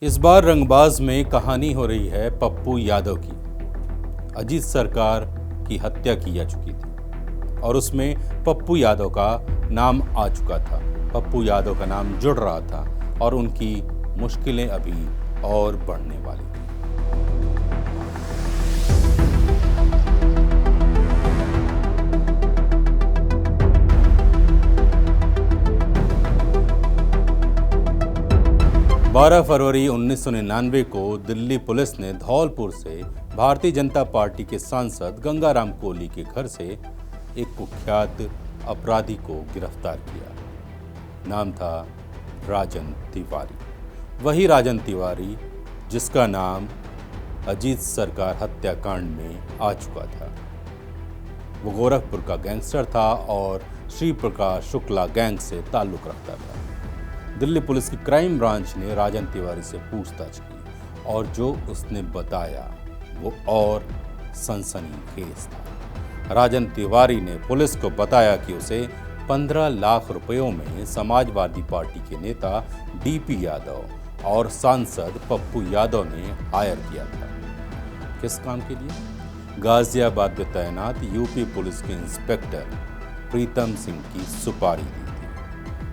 इस बार रंगबाज में कहानी हो रही है पप्पू यादव की। अजीत सरकार की हत्या की जा चुकी थी और उसमें पप्पू यादव का नाम आ चुका था। पप्पू यादव का नाम जुड़ रहा था और उनकी मुश्किलें अभी और बढ़ने वाली थी। 12 फरवरी 1999 को दिल्ली पुलिस ने धौलपुर से भारतीय जनता पार्टी के सांसद गंगाराम कोहली के घर से एक कुख्यात अपराधी को गिरफ्तार किया। नाम था राजन तिवारी। वही राजन तिवारी जिसका नाम अजीत सरकार हत्याकांड में आ चुका था। वो गोरखपुर का गैंगस्टर था और श्री प्रकाश शुक्ला गैंग से ताल्लुक रखता था। दिल्ली पुलिस की क्राइम ब्रांच ने राजन तिवारी से पूछताछ की और जो उसने बताया वो और सनसनीखेज था। राजन तिवारी ने पुलिस को बताया कि उसे 15 लाख रुपयों में समाजवादी पार्टी के नेता डीपी यादव और सांसद पप्पू यादव ने हायर किया था। किस काम के लिए? गाजियाबाद में तैनात यूपी पुलिस के इंस्पेक्टर प्रीतम सिंह की सुपारी दी थी।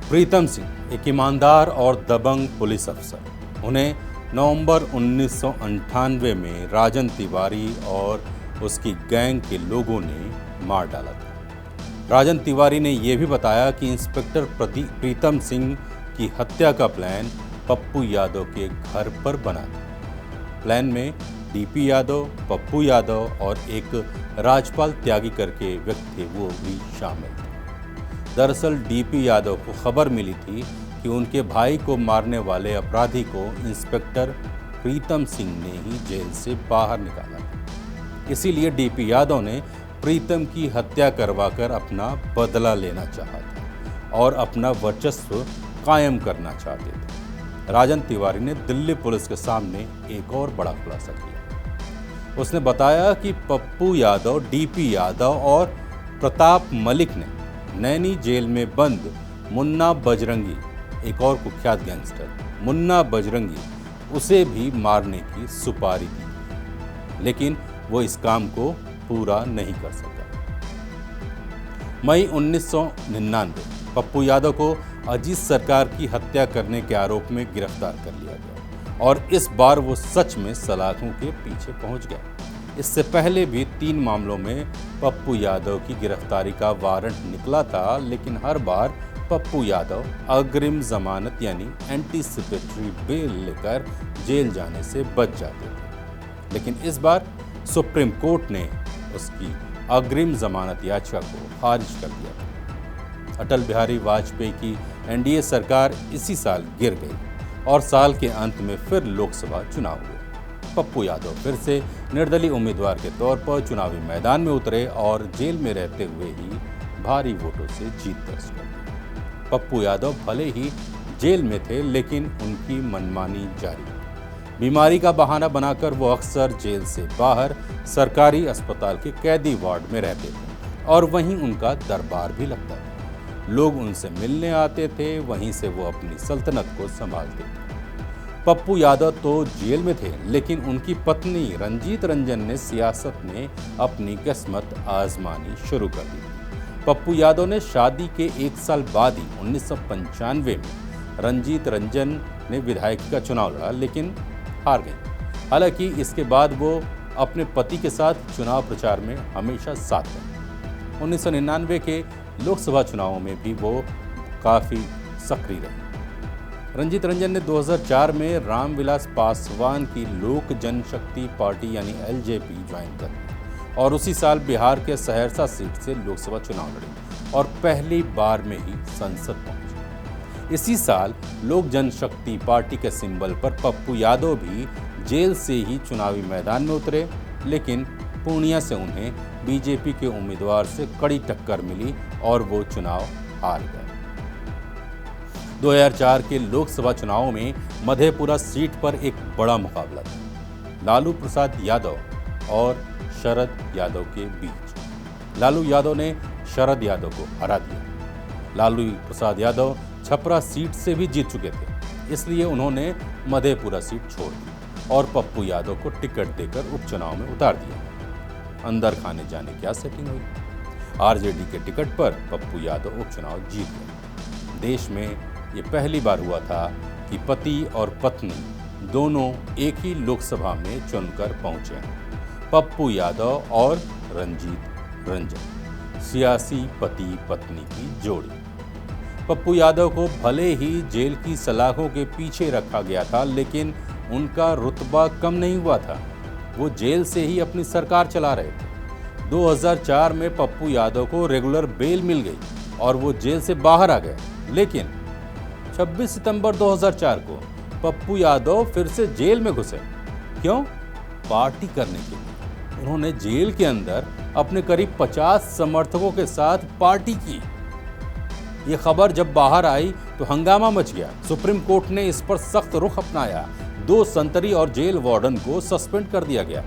प्रीतम सिंह एक ईमानदार और दबंग पुलिस अफसर। उन्हें नवंबर 1998 में राजन तिवारी और उसकी गैंग के लोगों ने मार डाला था। राजन तिवारी ने यह भी बताया कि इंस्पेक्टर प्रीतम सिंह की हत्या का प्लान पप्पू यादव के घर पर बना था। प्लान में डीपी यादव, पप्पू यादव और एक राजपाल त्यागी करके व्यक्ति थे, वो भी शामिल थे। दरअसल डीपी यादव को खबर मिली थी कि उनके भाई को मारने वाले अपराधी को इंस्पेक्टर प्रीतम सिंह ने ही जेल से बाहर निकाला था। इसीलिए डीपी यादव ने प्रीतम की हत्या करवाकर अपना बदला लेना चाहा था और अपना वर्चस्व कायम करना चाहते थे। राजन तिवारी ने दिल्ली पुलिस के सामने एक और बड़ा खुलासा किया। उसने बताया कि पप्पू यादव, डीपी यादव और प्रताप मलिक ने नैनी जेल में बंद मुन्ना बजरंगी, एक और कुख्यात गैंगस्टर मुन्ना बजरंगी, उसे भी मारने की सुपारी दी, लेकिन वो इस काम को पूरा नहीं कर सका। मई 1999 पप्पू यादव को अजीत सरकार की हत्या करने के आरोप में गिरफ्तार कर लिया गया और इस बार वो सच में सलाखों के पीछे पहुंच गया। इससे पहले भी 3 मामलों में पप्पू यादव की गिरफ्तारी का वारंट निकला था, लेकिन हर बार पप्पू यादव अग्रिम जमानत यानी एंटीसिपेटरी बेल लेकर जेल जाने से बच जाते थे। लेकिन इस बार सुप्रीम कोर्ट ने उसकी अग्रिम जमानत याचिका को खारिज कर दिया था। अटल बिहारी वाजपेयी की एनडीए सरकार इसी साल गिर गई और साल के अंत में फिर लोकसभा चुनाव हुए। पप्पू यादव फिर से निर्दलीय उम्मीदवार के तौर पर चुनावी मैदान में उतरे और जेल में रहते हुए ही भारी वोटों से जीत दर्ज कर दी। पप्पू यादव भले ही जेल में थे, लेकिन उनकी मनमानी जारी थी। बीमारी का बहाना बनाकर वो अक्सर जेल से बाहर सरकारी अस्पताल के कैदी वार्ड में रहते थे और वहीं उनका दरबार भी लगता था। लोग उनसे मिलने आते थे, वहीं से वो अपनी सल्तनत को संभालते थे। पप्पू यादव तो जेल में थे, लेकिन उनकी पत्नी रंजीत रंजन ने सियासत में अपनी किस्मत आजमानी शुरू कर दी। पप्पू यादव ने शादी के 1 साल बाद ही 1995 में रंजीत रंजन ने विधायक का चुनाव लड़ा, लेकिन हार गई। हालांकि इसके बाद वो अपने पति के साथ चुनाव प्रचार में हमेशा साथ रहे। 1999 के लोकसभा चुनावों में भी वो काफ़ी सक्रिय रही। रंजीत रंजन ने 2004 में रामविलास पासवान की लोक जनशक्ति पार्टी यानी एलजेपी ज्वाइन कर ली और उसी साल बिहार के सहरसा सीट से लोकसभा चुनाव लड़ी और पहली बार में ही संसद पहुंचे। इसी साल लोक जनशक्ति पार्टी के सिंबल पर पप्पू यादव भी जेल से ही चुनावी मैदान में उतरे, लेकिन पूर्णिया से उन्हें बीजेपी के उम्मीदवार से कड़ी टक्कर मिली और वो चुनाव हार गए। 2004 के लोकसभा चुनाव में मधेपुरा सीट पर एक बड़ा मुकाबला था, लालू प्रसाद यादव और शरद यादव के बीच। लालू यादव ने शरद यादव को हरा दिया। लालू प्रसाद यादव छपरा सीट से भी जीत चुके थे, इसलिए उन्होंने मधेपुरा सीट छोड़ दी और पप्पू यादव को टिकट देकर उपचुनाव में उतार दिया। अंदर खाने जाने क्या सेटिंग हुई। आरजेडी के टिकट पर पप्पू यादव उपचुनाव जीत गए। देश में ये पहली बार हुआ था कि पति और पत्नी दोनों एक ही लोकसभा में चुनकर पहुंचे। पप्पू यादव और रंजीत रंजन, सियासी पति पत्नी की जोड़ी। पप्पू यादव को भले ही जेल की सलाखों के पीछे रखा गया था, लेकिन उनका रुतबा कम नहीं हुआ था। वो जेल से ही अपनी सरकार चला रहे थे। 2004 में पप्पू यादव को रेगुलर बेल मिल गई और वो जेल से बाहर आ गए। लेकिन 26 सितंबर 2004 को पप्पू यादव फिर से जेल में घुसे। क्यों? पार्टी करने के लिए। उन्होंने जेल के अंदर अपने करीब 50 समर्थकों के साथ पार्टी की। ये खबर जब बाहर आई तो हंगामा मच गया। सुप्रीम कोर्ट ने इस पर सख्त रुख अपनाया। 2 संतरी और जेल वार्डन को सस्पेंड कर दिया गया।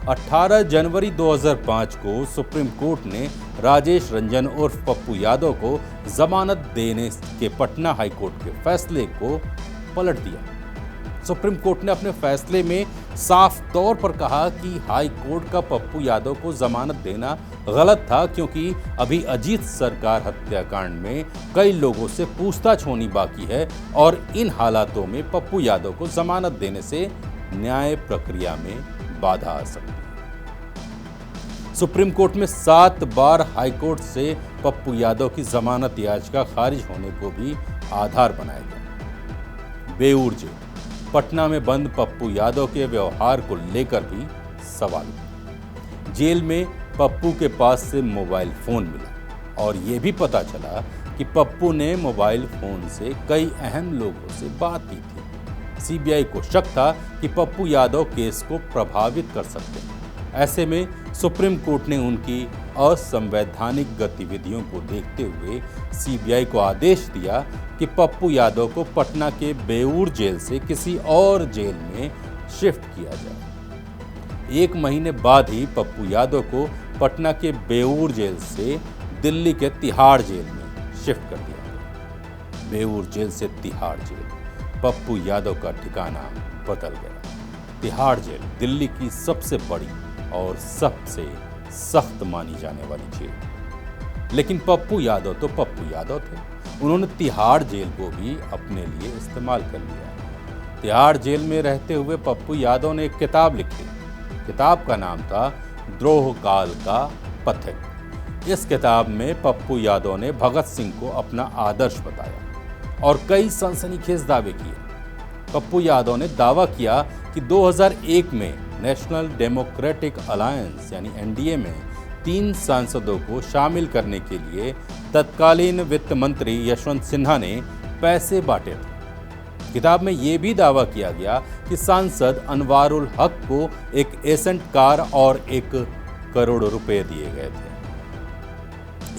18 जनवरी 2005 को सुप्रीम कोर्ट ने राजेश रंजन उर्फ पप्पू यादव को जमानत देने के पटना हाई कोर्ट के फैसले को पलट दिया। सुप्रीम कोर्ट ने अपने फैसले में साफ तौर पर कहा कि हाई कोर्ट का पप्पू यादव को जमानत देना गलत था, क्योंकि अभी अजीत सरकार हत्याकांड में कई लोगों से पूछताछ होनी बाकी है और इन हालातों में पप्पू यादव को जमानत देने से न्याय प्रक्रिया में बाधा आ सकती है। सुप्रीम कोर्ट में 7 बार हाई कोर्ट से पप्पू यादव की जमानत याचिका खारिज होने को भी आधार बनाया गया। बेऊर जेल, पटना में बंद पप्पू यादव के व्यवहार को लेकर भी सवाल। जेल में पप्पू के पास से मोबाइल फोन मिला और यह भी पता चला कि पप्पू ने मोबाइल फोन से कई अहम लोगों से बात की थी। सीबीआई को शक था कि पप्पू यादव केस को प्रभावित कर सकते हैं। ऐसे में सुप्रीम कोर्ट ने उनकी असंवैधानिक गतिविधियों को देखते हुए सीबीआई को आदेश दिया कि पप्पू यादव को पटना के बेऊर जेल से किसी और जेल में शिफ्ट किया जाए। 1 महीने बाद ही पप्पू यादव को पटना के बेऊर जेल से दिल्ली के तिहाड़ जेल में शिफ्ट कर दिया गया। बेऊर जेल से तिहाड़ जेल, पप्पू यादव का ठिकाना बदल गया। तिहाड़ जेल दिल्ली की सबसे बड़ी और सबसे सख्त मानी जाने वाली जेल। लेकिन पप्पू यादव तो पप्पू यादव थे। उन्होंने तिहाड़ जेल को भी अपने लिए इस्तेमाल कर लिया। तिहाड़ जेल में रहते हुए पप्पू यादव ने एक किताब लिखी। किताब का नाम था द्रोह काल का पथिक। इस किताब में पप्पू यादव ने भगत सिंह को अपना आदर्श बताया और कई सनसनीखेज दावे किए। पप्पू यादव ने दावा किया कि 2001 में नेशनल डेमोक्रेटिक अलायंस यानी एनडीए में 3 सांसदों को शामिल करने के लिए तत्कालीन वित्त मंत्री यशवंत सिन्हा ने पैसे बांटे थे। किताब में यह भी दावा किया गया कि सांसद अनवारुल हक को एक एसेंट कार और 1 करोड़ रुपए दिए गए थे।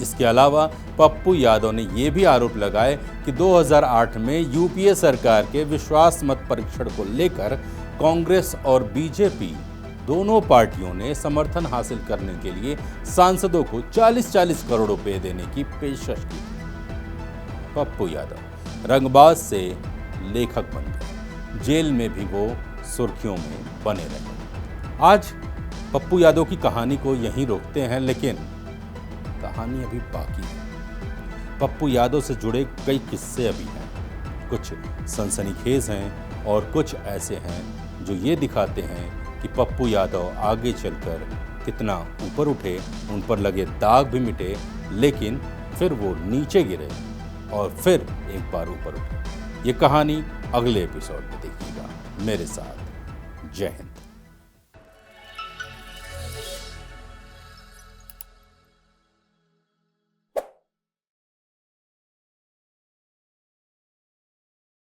इसके अलावा पप्पू यादव ने यह भी आरोप लगाए कि 2008 में यूपीए सरकार के विश्वास मत परीक्षण को लेकर कांग्रेस और बीजेपी दोनों पार्टियों ने समर्थन हासिल करने के लिए सांसदों को 40-40 करोड़ रुपए देने की पेशकश की। पप्पू यादव रंगबाज से लेखक बन गए। जेल में भी वो सुर्खियों में बने रहे। आज पप्पू यादव की कहानी को यहीं रोकते हैं, लेकिन कहानी अभी बाकी है। पप्पू यादव से जुड़े कई किस्से अभी हैं। कुछ सनसनीखेज हैं और कुछ ऐसे हैं जो ये दिखाते हैं कि पप्पू यादव आगे चलकर कितना ऊपर उठे, उन पर लगे दाग भी मिटे, लेकिन फिर वो नीचे गिरे और फिर एक बार ऊपर उठे। ये कहानी अगले एपिसोड में देखिएगा मेरे साथ। जय हिंद।